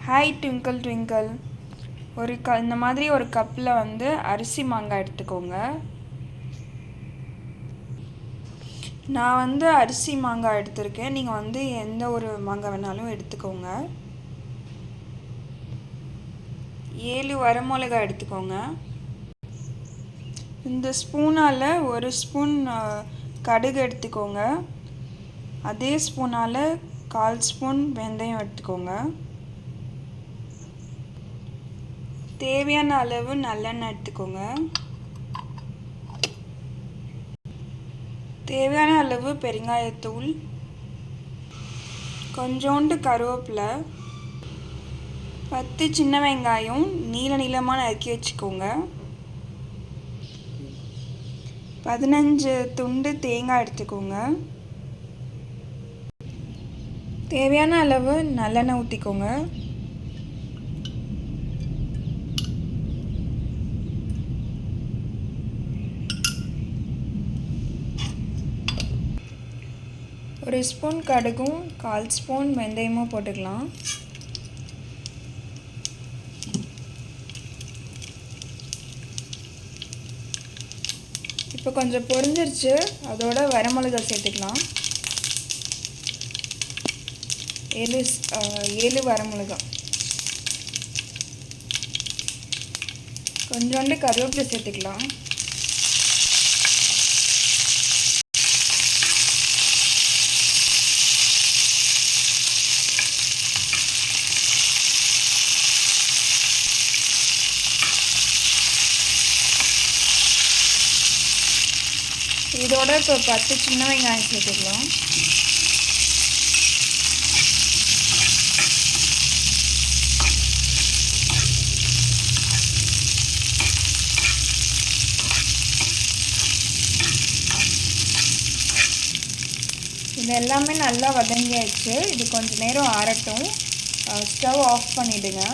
Hi twinkle twinkle. இந்த மாதிரி ஒரு கப்பில் வந்து அரிசி மாங்காய் எடுத்துக்கோங்க. நான் வந்து அரிசி மாங்காய் எடுத்திருக்கேன். நீங்கள் வந்து எந்த ஒரு மாங்காய் வேணாலும் எடுத்துக்கோங்க. 7 வரமிளகாய் எடுத்துக்கோங்க. இந்த ஸ்பூனால் 1 ஸ்பூன் கடுகு எடுத்துக்கோங்க. அதே ஸ்பூனால் 1/4 ஸ்பூன் வெந்தயம் எடுத்துக்கோங்க. தேவையான அளவு நல்லெண்ணெய் எடுத்துக்கோங்க. தேவையான அளவு பெருங்காயத்தூள், கொஞ்சோண்டு கருவேப்பிலை, 10 சின்ன வெங்காயம் நீளமாக நறுக்கி வச்சுக்கோங்க. 15 துண்டு தேங்காய் எடுத்துக்கோங்க. தேவையான அளவு நல்லெண்ணெய் ஊற்றிக்கோங்க. ஒரு ஸ்பூன் கடுகும் 1/4 ஸ்பூன் வெந்தயமும் போட்டுக்கலாம். இப்போ கொஞ்சம் பொரிஞ்சிருச்சு. அதோட வரமிளகாய் சேர்த்துக்கலாம். 7 வரமிளகாய். கொஞ்சோண்டு கருவேப்பிலை சேர்த்துக்கலாம். இதோட இப்போ 10 சின்ன வெங்காயம் சேர்த்துக்கலாம். இது எல்லாமே நல்லா வதங்கியாச்சு. இது கொஞ்சம் நேரம் ஆறட்டும். ஸ்டவ் ஆஃப் பண்ணிவிடுங்க.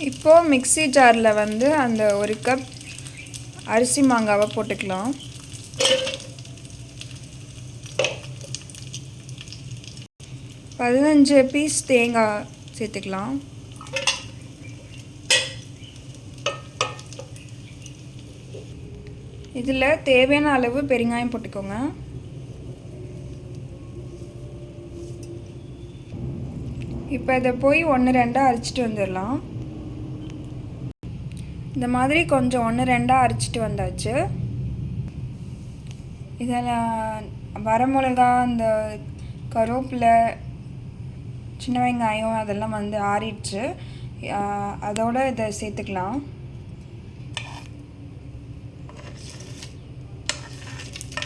இப்போது மிக்ஸி ஜாரில் வந்து அந்த 1 கப் அரிசி மாங்காவை போட்டுக்கலாம். பதினஞ்சு பீஸ் தேங்காய் சேர்த்துக்கலாம். இதில் தேவையான அளவு பெருங்காயம் போட்டுக்கோங்க. இப்போ இதை போய் 1-2 அரைச்சிட்டு வந்துடலாம். இந்த மாதிரி கொஞ்சம் 1-2 அரைச்சிட்டு வந்தாச்சு. இதில் வரமிளகா, இந்த கருவேப்பிலை, சின்ன வெங்காயம் அதெல்லாம் வந்து ஆறிடுச்சு. அதோட இதை சேர்த்துக்கலாம்.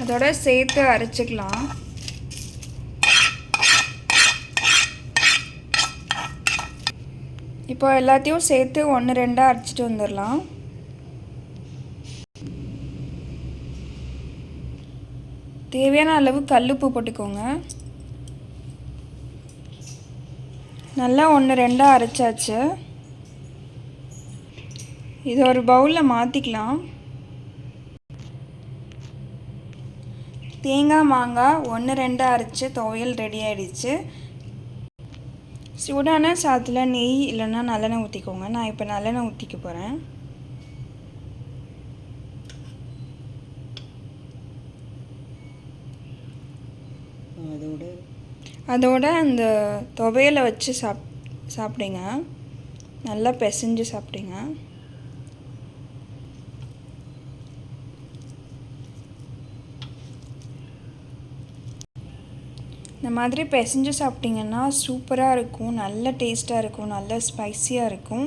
அதோட சேர்த்து அரைச்சிக்கலாம். இப்போ எல்லாத்தையும் சேர்த்து 1-2 அரைச்சிட்டு வந்துடலாம். தேவையான அளவு கல்லுப்பு போட்டுக்கோங்க. நல்லா 1-2 அரைச்சாச்சு. இது ஒரு பவுலில் மாற்றிக்கலாம். தேங்காய் மாங்காய் 1-2 அரைச்சி துவையல் ரெடி ஆகிடுச்சு. சூடான சாதத்தில் நெய் இல்லைன்னா நல்லெண்ணெய் ஊற்றிக்கோங்க. நான் இப்போ நல்லெண்ணெய் ஊற்றிக்க போகிறேன். அதோட அந்த துவையலை வச்சு சாப்பிடுங்க. நல்லா பிசைஞ்சு சாப்பிடுங்க. இந்த மாதிரி பிசைஞ்சு சாப்பிட்டிங்கன்னா சூப்பராக இருக்கும். நல்ல டேஸ்ட்டாக இருக்கும். நல்ல ஸ்பைஸியாக இருக்கும்.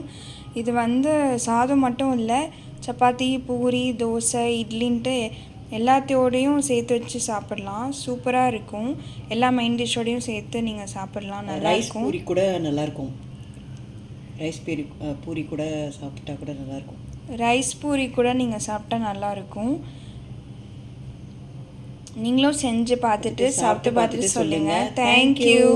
இது வந்து சாதம் மட்டும் இல்லை, சப்பாத்தி, பூரி, தோசை, இட்லின்ட்டு எல்லாத்தையோடையும் சேர்த்து வச்சு சாப்பிட்லாம். சூப்பராக இருக்கும். எல்லா மெயின் டிஷ்ஷோடையும் சேர்த்து நீங்கள் சாப்பிட்லாம். நல்லாயிருக்கும். பூரி கூட நல்லாயிருக்கும். பூரி கூட சாப்பிட்டா கூட நல்லாயிருக்கும். ரைஸ் பூரி கூட நீங்கள் சாப்பிட்டா நல்லாயிருக்கும். நீங்களும் செஞ்சு பார்த்துட்டு சாப்பிட்டு பார்த்துட்டு சொல்லுங்கள். தேங்க்யூ.